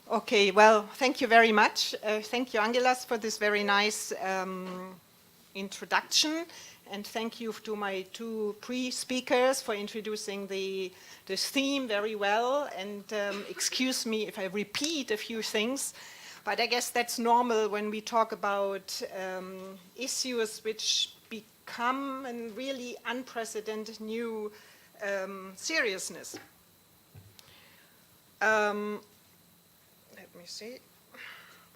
Okay, well, thank you very much. Thank you, Angelas, for this very nice introduction. And thank you to my two pre-speakers for introducing this theme very well. And excuse me if I repeat a few things, but I guess that's normal when we talk about issues which become a really unprecedented new seriousness. Let me see.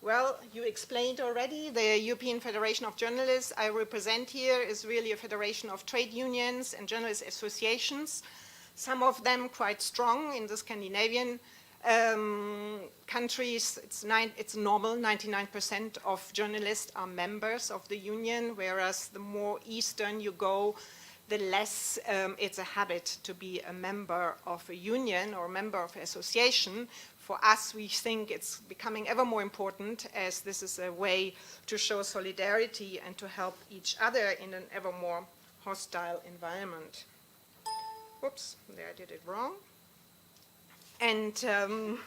Well, you explained already, the European Federation of Journalists I represent here is really a federation of trade unions and journalist associations, some of them quite strong in the Scandinavian countries. It's normal, 99% of journalists are members of the union, whereas the more eastern you go, the less it's a habit to be a member of a union or a member of an association. For us, we think it's becoming ever more important, as this is a way to show solidarity and to help each other in an ever more hostile environment. Whoops, there I did it wrong. And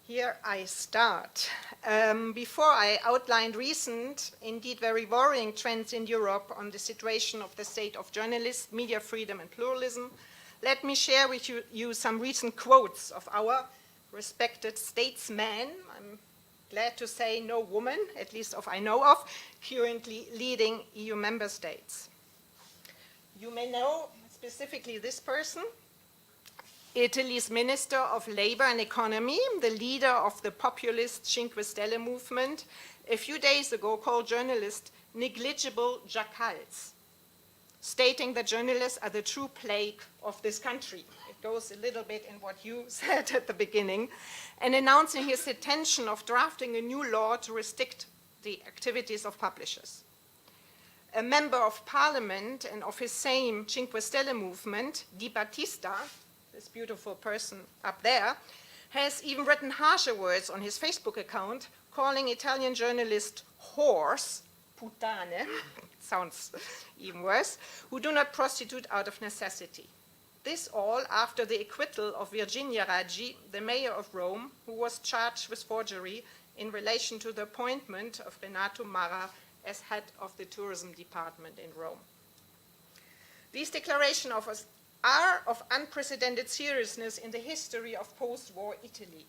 here I start. Before I outlined recent, indeed very worrying trends in Europe on the situation of the state of journalists, media freedom and pluralism, let me share with you some recent quotes of our respected statesmen. I'm glad to say no woman, at least I know of, currently leading EU member states. You may know specifically this person, Italy's Minister of Labor and Economy, the leader of the populist Cinque Stelle movement, a few days ago called journalists negligible jackals, stating that journalists are the true plague of this country. It goes a little bit in what you said at the beginning, and announcing his intention of drafting a new law to restrict the activities of publishers. A member of parliament and of his same Cinque Stelle movement, Di Battista, this beautiful person up there, has even written harsher words on his Facebook account, calling Italian journalists whores, puttane, sounds even worse, who do not prostitute out of necessity. This all after the acquittal of Virginia Raggi, the mayor of Rome, who was charged with forgery in relation to the appointment of Renate Marra as head of the tourism department in Rome. These declarations are of unprecedented seriousness in the history of post-war Italy,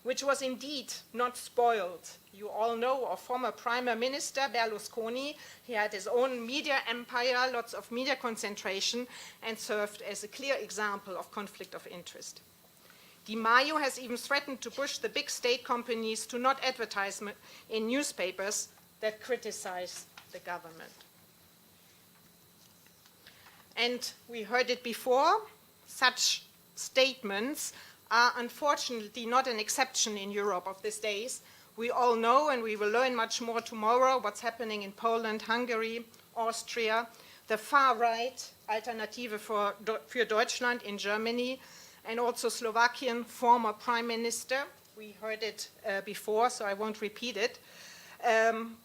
which was indeed not spoiled. You all know of former Prime Minister Berlusconi. He had his own media empire, lots of media concentration, and served as a clear example of conflict of interest. Di Maio has even threatened to push the big state companies to not advertise in newspapers that criticize the government. And we heard it before, such statements are unfortunately not an exception in Europe of these days. We all know, and we will learn much more tomorrow, what's happening in Poland, Hungary, Austria, the far-right Alternative für Deutschland in Germany, and also Slovakian former prime minister. We heard it before, so I won't repeat it.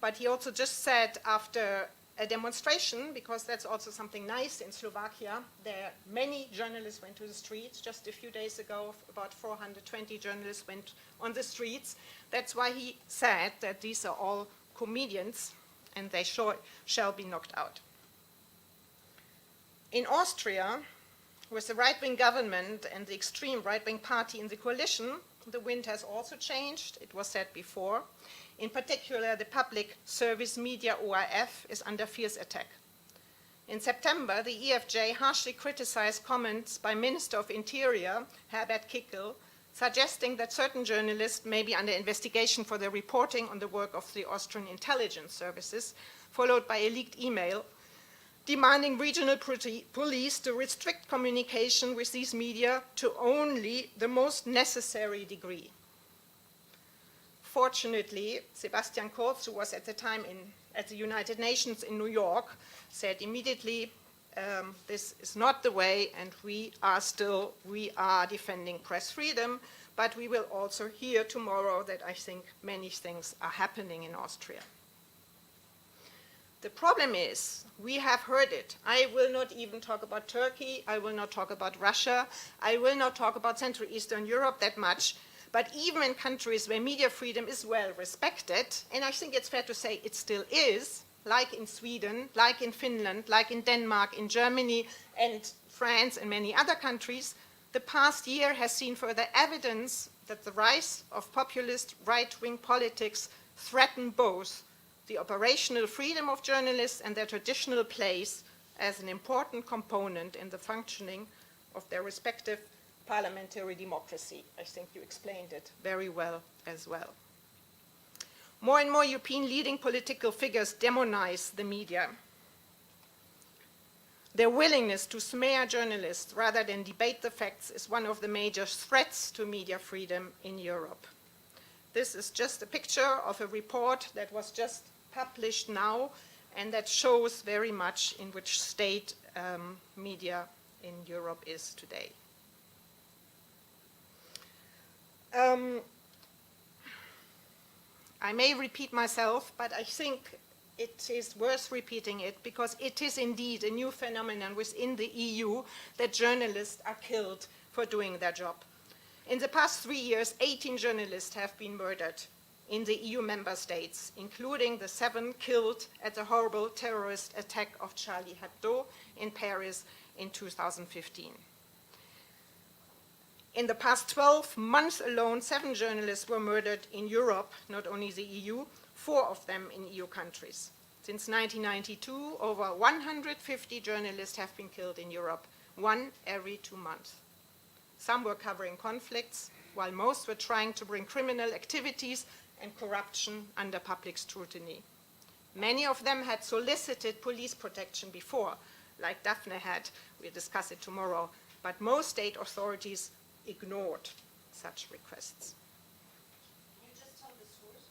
But he also just said after a demonstration, because that's also something nice in Slovakia. There many journalists went to the streets. Just a few days ago, about 420 journalists went on the streets. That's why he said that these are all comedians and they shall be knocked out. In Austria, with the right-wing government and the extreme right-wing party in the coalition, the wind has also changed. It was said before. In particular, the public service media ORF is under fierce attack. In September, the EFJ harshly criticized comments by Minister of Interior, Herbert Kickl, suggesting that certain journalists may be under investigation for their reporting on the work of the Austrian intelligence services, followed by a leaked email demanding regional police to restrict communication with these media to only the most necessary degree. Fortunately, Sebastian Kurz, who was at the time at the United Nations in New York, said immediately, this is not the way, and we are defending press freedom, but we will also hear tomorrow that I think many things are happening in Austria. The problem is, we have heard it. I will not even talk about Turkey, I will not talk about Russia, I will not talk about Central Eastern Europe that much, But even in countries where media freedom is well respected, and I think it's fair to say it still is, like in Sweden, like in Finland, like in Denmark, in Germany, and France, and many other countries, the past year has seen further evidence that the rise of populist right-wing politics threaten both the operational freedom of journalists and their traditional place as an important component in the functioning of their respective parliamentary democracy. I think you explained it very well as well. More and more European leading political figures demonize the media. Their willingness to smear journalists rather than debate the facts is one of the major threats to media freedom in Europe. This is just a picture of a report that was just published now and that shows very much in which state media in Europe is today. I may repeat myself, but I think it is worth repeating it because it is indeed a new phenomenon within the EU that journalists are killed for doing their job. In the past 3 years, 18 journalists have been murdered in the EU member states, including the 7 killed at the horrible terrorist attack of Charlie Hebdo in Paris in 2015. In the past 12 months alone, 7 journalists were murdered in Europe, not only the EU, 4 of them in EU countries. Since 1992, over 150 journalists have been killed in Europe, 1 every 2 months. Some were covering conflicts, while most were trying to bring criminal activities and corruption under public scrutiny. Many of them had solicited police protection before, like Daphne had. We'll discuss it tomorrow. But most state authorities ignored such requests. Can you just tell the source?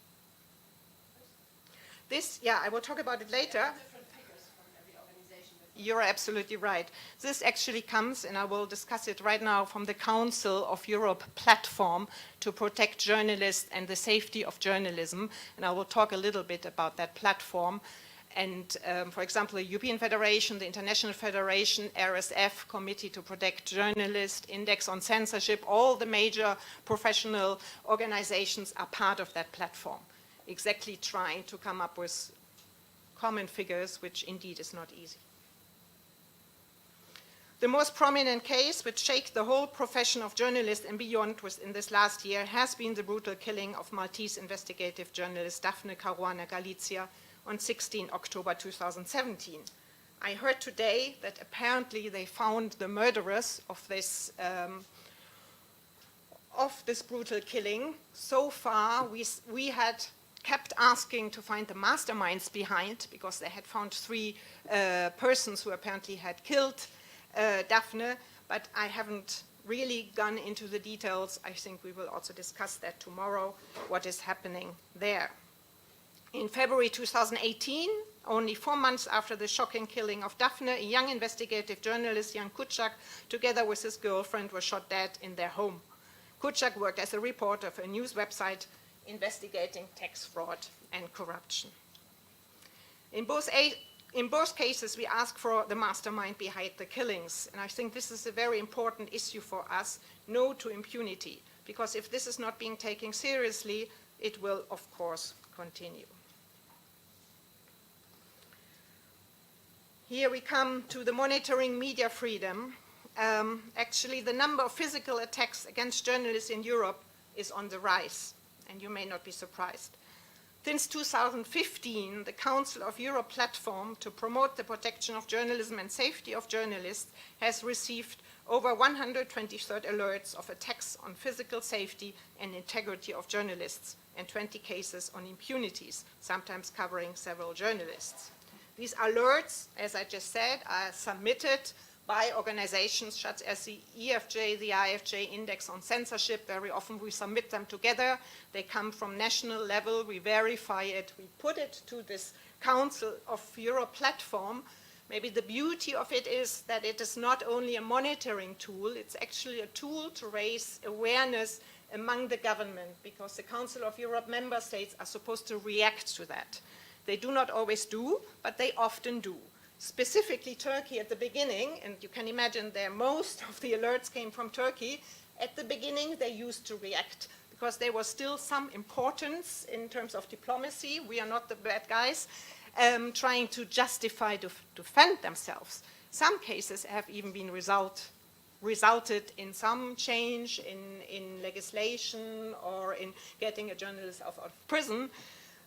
This, yeah, I will talk about it later. Different figures from every organization. You're absolutely right. This actually comes, and I will discuss it right now, from the Council of Europe platform to protect journalists and the safety of journalism. And I will talk a little bit about that platform. And for example, the European Federation, the International Federation, RSF, Committee to Protect Journalists, Index on Censorship, all the major professional organizations are part of that platform, exactly trying to come up with common figures, which indeed is not easy. The most prominent case, which shakes the whole profession of journalists and beyond within this last year, has been the brutal killing of Maltese investigative journalist Daphne Caruana Galizia on 16 October 2017. I heard today that apparently they found the murderers of this brutal killing. So far, we had kept asking to find the masterminds behind, because they had found 3 persons who apparently had killed Daphne, but I haven't really gone into the details. I think we will also discuss that tomorrow, what is happening there. In February 2018, only 4 months after the shocking killing of Daphne, a young investigative journalist, Jan Kuciak, together with his girlfriend, were shot dead in their home. Kuciak worked as a reporter for a news website investigating tax fraud and corruption. In both cases, we ask for the mastermind behind the killings, and I think this is a very important issue for us, no to impunity, because if this is not being taken seriously, it will, of course, continue. Here we come to the monitoring media freedom. Actually, the number of physical attacks against journalists in Europe is on the rise, and you may not be surprised. Since 2015, the Council of Europe platform to promote the protection of journalism and safety of journalists has received over 123 alerts of attacks on physical safety and integrity of journalists, and 20 cases on impunities, sometimes covering several journalists. These alerts, as I just said, are submitted by organizations such as the EFJ, the IFJ Index on Censorship. Very often we submit them together. They come from national level. We verify it. We put it to this Council of Europe platform. Maybe the beauty of it is that it is not only a monitoring tool, it's actually a tool to raise awareness among the government, because the Council of Europe member states are supposed to react to that. They do not always do, but they often do. Specifically Turkey at the beginning, and you can imagine there most of the alerts came from Turkey. At the beginning, they used to react because there was still some importance in terms of diplomacy. We are not the bad guys trying to justify to defend themselves. Some cases have even been resulted in some change in legislation or in getting a journalist out of prison.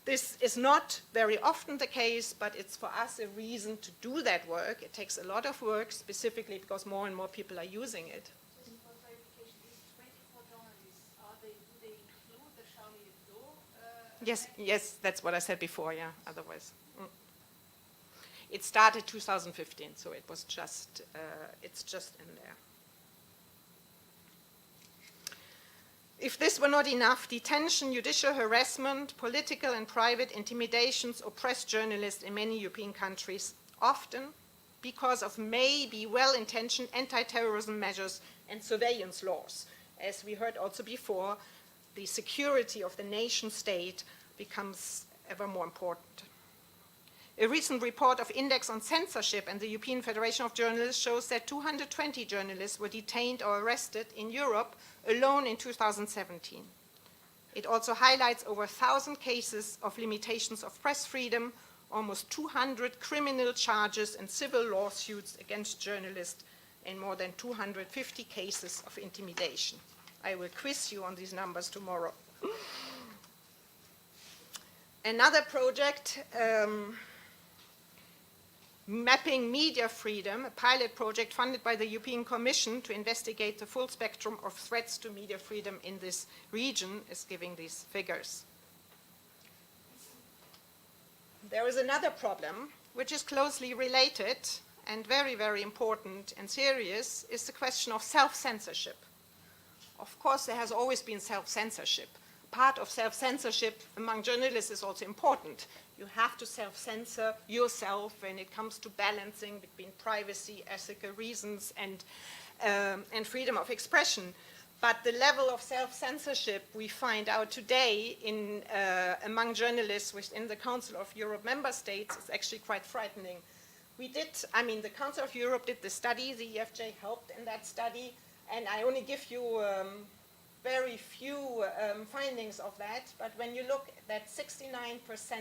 This is not very often the case, but it's for us a reason to do that work. It takes a lot of work, specifically because more and more people are using it. Just for clarification, these 24 journalists, do they include the Charlie Hebdo? Yes, that's what I said before, yeah, otherwise. It started 2015, so it was just, it's just in there. If this were not enough, detention, judicial harassment, political and private intimidations oppress journalists in many European countries, often because of maybe well-intentioned anti-terrorism measures and surveillance laws. As we heard also before, the security of the nation state becomes ever more important. A recent report of Index on Censorship and the European Federation of Journalists shows that 220 journalists were detained or arrested in Europe alone in 2017. It also highlights over 1,000 cases of limitations of press freedom, almost 200 criminal charges and civil lawsuits against journalists, and more than 250 cases of intimidation. I will quiz you on these numbers tomorrow. Another project, Mapping Media Freedom, a pilot project funded by the European Commission to investigate the full spectrum of threats to media freedom in this region, is giving these figures. There is another problem, which is closely related and very, very important and serious, is the question of self-censorship. Of course, there has always been self-censorship. Part of self-censorship among journalists is also important. You have to self-censor yourself when it comes to balancing between privacy, ethical reasons, and freedom of expression. But the level of self-censorship we find out today among journalists within the Council of Europe member states is actually quite frightening. The Council of Europe did the study, the EFJ helped in that study, and I only give you very few findings of that, but when you look at 69%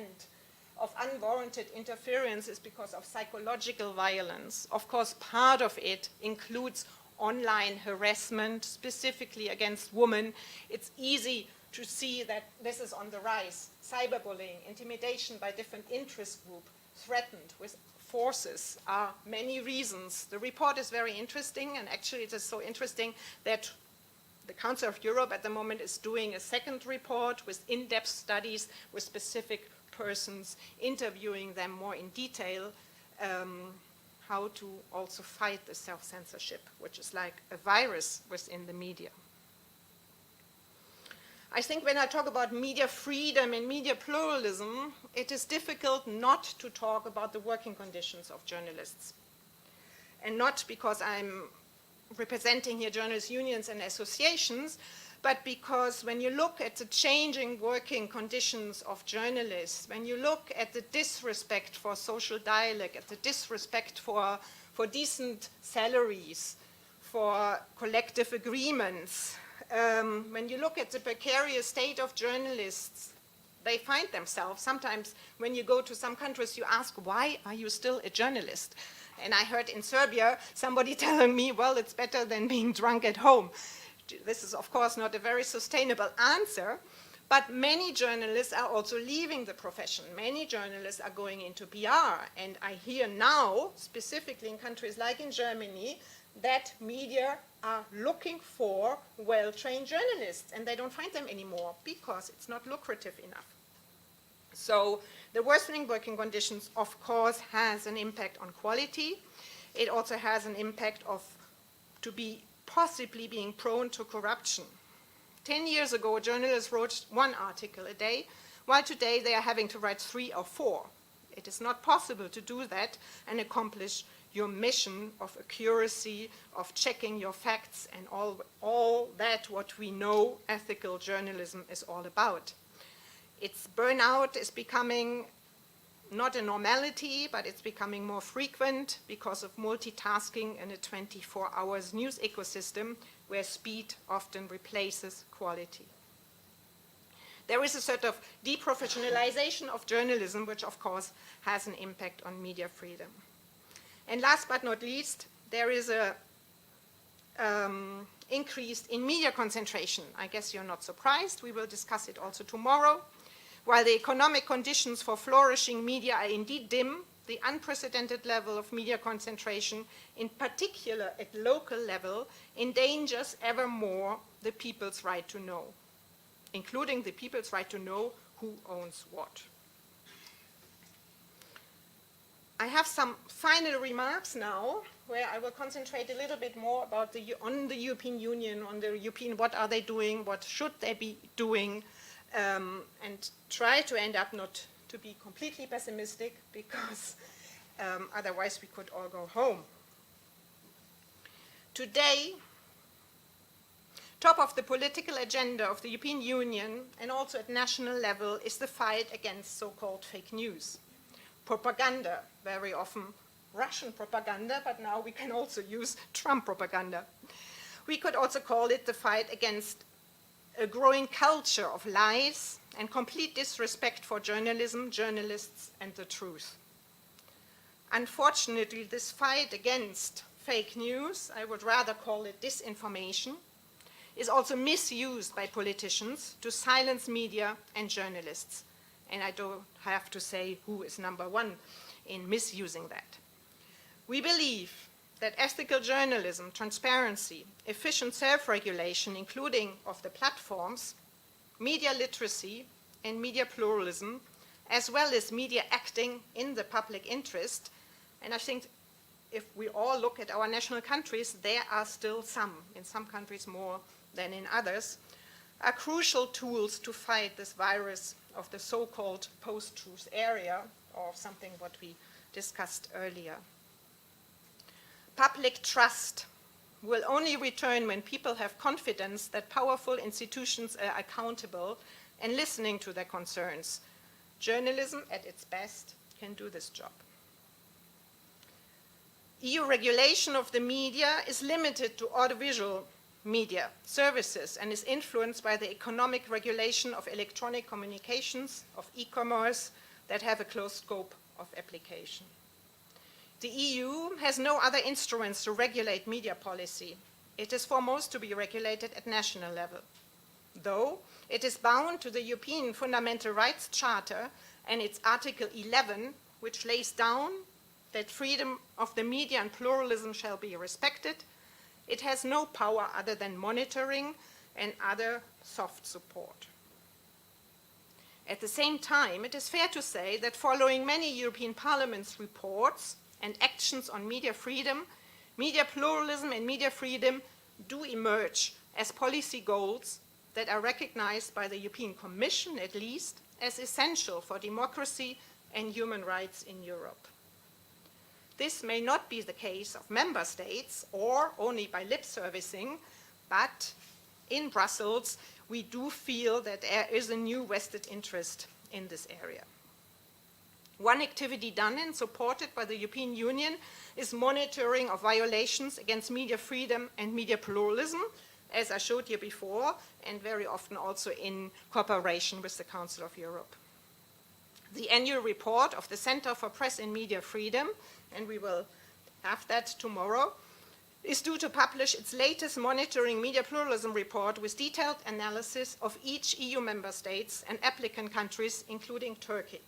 of unwarranted interference is because of psychological violence. Of course, part of it includes online harassment, specifically against women. It's easy to see that this is on the rise. Cyberbullying, intimidation by different interest groups, threatened with forces are many reasons. The report is very interesting, and actually it is so interesting that the Council of Europe at the moment is doing a second report with in-depth studies with specific persons, interviewing them more in detail, how to also fight the self-censorship, which is like a virus within the media. I think when I talk about media freedom and media pluralism, it is difficult not to talk about the working conditions of journalists. And not because I'm representing here journalist unions and associations, but because when you look at the changing working conditions of journalists, when you look at the disrespect for social dialogue, at the disrespect for decent salaries, for collective agreements, when you look at the precarious state of journalists, they find themselves. Sometimes when you go to some countries, you ask, why are you still a journalist? And I heard in Serbia somebody telling me, well, it's better than being drunk at home. This is, of course, not a very sustainable answer, but many journalists are also leaving the profession. Many journalists are going into PR, and I hear now, specifically in countries like in Germany, that media are looking for well-trained journalists, and they don't find them anymore because it's not lucrative enough. So the worsening working conditions, of course, has an impact on quality. It also has an impact possibly being prone to corruption. 10 years ago, journalists wrote 1 article a day, while today they are having to write 3 or 4. It is not possible to do that and accomplish your mission of accuracy, of checking your facts, and all that what we know ethical journalism is all about. Its burnout is becoming not a normality, but it's becoming more frequent because of multitasking in a 24-hour news ecosystem where speed often replaces quality. There is a sort of deprofessionalization of journalism, which of course has an impact on media freedom. And last but not least, there is a increase in media concentration. I guess you're not surprised. We will discuss it also tomorrow. While the economic conditions for flourishing media are indeed dim, the unprecedented level of media concentration, in particular at local level, endangers ever more the people's right to know, including the people's right to know who owns what. I have some final remarks now, where I will concentrate a little bit more about on the European Union, on the European, what are they doing, what should they be doing, and try to end up not to be completely pessimistic, because otherwise we could all go home. Today, top of the political agenda of the European Union, and also at national level, is the fight against so-called fake news. Propaganda, very often Russian propaganda, but now we can also use Trump propaganda. We could also call it the fight against a growing culture of lies and complete disrespect for journalism, journalists, and the truth. Unfortunately, this fight against fake news, I would rather call it disinformation, is also misused by politicians to silence media and journalists. And I don't have to say who is number one in misusing that. We believe that ethical journalism, transparency, efficient self-regulation, including of the platforms, media literacy, and media pluralism, as well as media acting in the public interest, and I think if we all look at our national countries, there are still some, in some countries more than in others, are crucial tools to fight this virus of the so-called post-truth area, or something what we discussed earlier. Public trust will only return when people have confidence that powerful institutions are accountable and listening to their concerns. Journalism, at its best, can do this job. EU regulation of the media is limited to audiovisual media services and is influenced by the economic regulation of electronic communications, of e-commerce, that have a close scope of application. The EU has no other instruments to regulate media policy. It is foremost to be regulated at national level, though it is bound to the European Fundamental Rights Charter and its Article 11, which lays down that freedom of the media and pluralism shall be respected. It has no power other than monitoring and other soft support. At the same time, it is fair to say that following many European Parliament's reports and actions on media freedom, media pluralism and media freedom do emerge as policy goals that are recognized by the European Commission, at least, as essential for democracy and human rights in Europe. This may not be the case of member states or only by lip servicing, but in Brussels, we do feel that there is a new vested interest in this area. One activity done and supported by the European Union is monitoring of violations against media freedom and media pluralism, as I showed you before, and very often also in cooperation with the Council of Europe. The annual report of the Center for Press and Media Freedom, and we will have that tomorrow, is due to publish its latest monitoring media pluralism report with detailed analysis of each EU member states and applicant countries, including Turkey.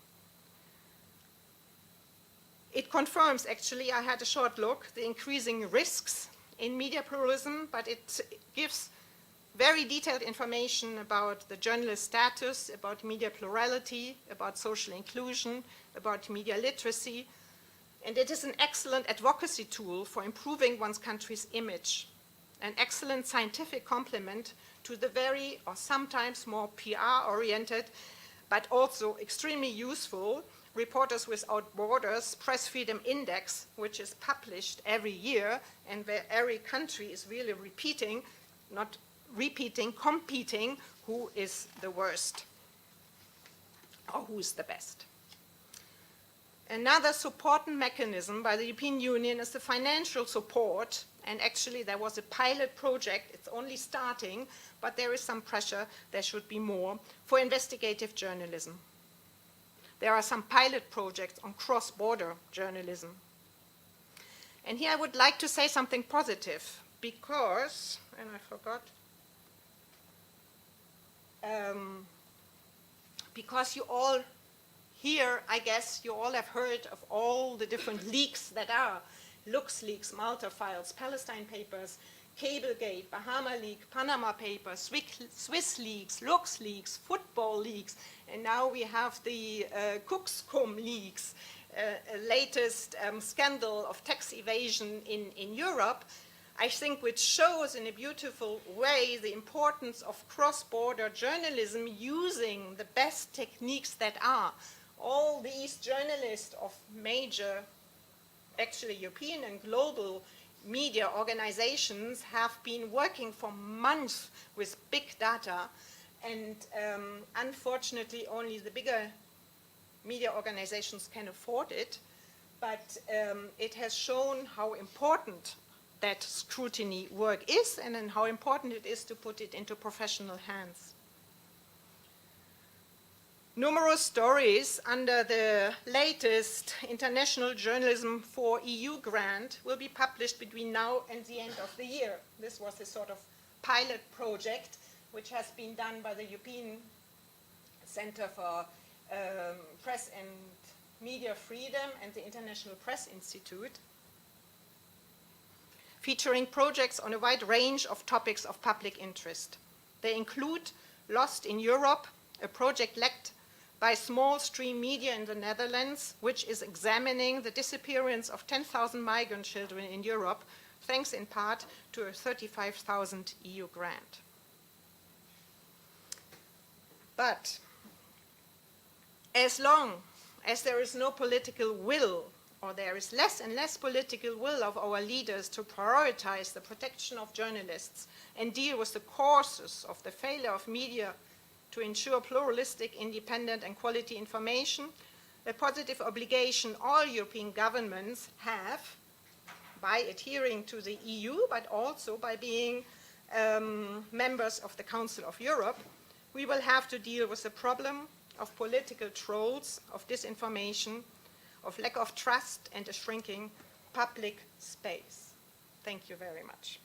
It confirms, actually, I had a short look, the increasing risks in media pluralism, but it gives very detailed information about the journalist status, about media plurality, about social inclusion, about media literacy, and it is an excellent advocacy tool for improving one's country's image, an excellent scientific complement to the very, or sometimes more PR-oriented, but also extremely useful Reporters Without Borders Press Freedom Index, which is published every year, and where every country is really repeating, not repeating, competing, who is the worst or who is the best. Another support mechanism by the European Union is the financial support And actually, there was a pilot project. It's only starting, but there is some pressure. There should be more for investigative journalism. There are some pilot projects on cross-border journalism. And here I would like to say something positive because, and I forgot, because you all here, I guess, you all have heard of all the different leaks that are. LuxLeaks, Malta Files, Palestine Papers, Cablegate, Bahama Leak, Panama Papers, Swiss Leaks, LuxLeaks, Football Leaks, and now we have the Cookscomb Leaks, latest scandal of tax evasion in Europe, I think, which shows in a beautiful way the importance of cross-border journalism using the best techniques that are. All these journalists of major, actually European and global media organizations have been working for months with big data, and unfortunately only the bigger media organizations can afford it, but it has shown how important that scrutiny work is and then how important it is to put it into professional hands. Numerous stories under the latest International Journalism for EU grant will be published between now and the end of the year. This was a sort of pilot project which has been done by the European Center for Press and Media Freedom and the International Press Institute, featuring projects on a wide range of topics of public interest. They include Lost in Europe, a project led by Small Stream Media in the Netherlands, which is examining the disappearance of 10,000 migrant children in Europe, thanks in part to a 35,000 EU grant. But as long as there is no political will, or there is less and less political will of our leaders to prioritize the protection of journalists and deal with the causes of the failure of media to ensure pluralistic, independent, and quality information, a positive obligation all European governments have by adhering to the EU, but also by being members of the Council of Europe. We will have to deal with the problem of political trolls, of disinformation, of lack of trust, and a shrinking public space. Thank you very much.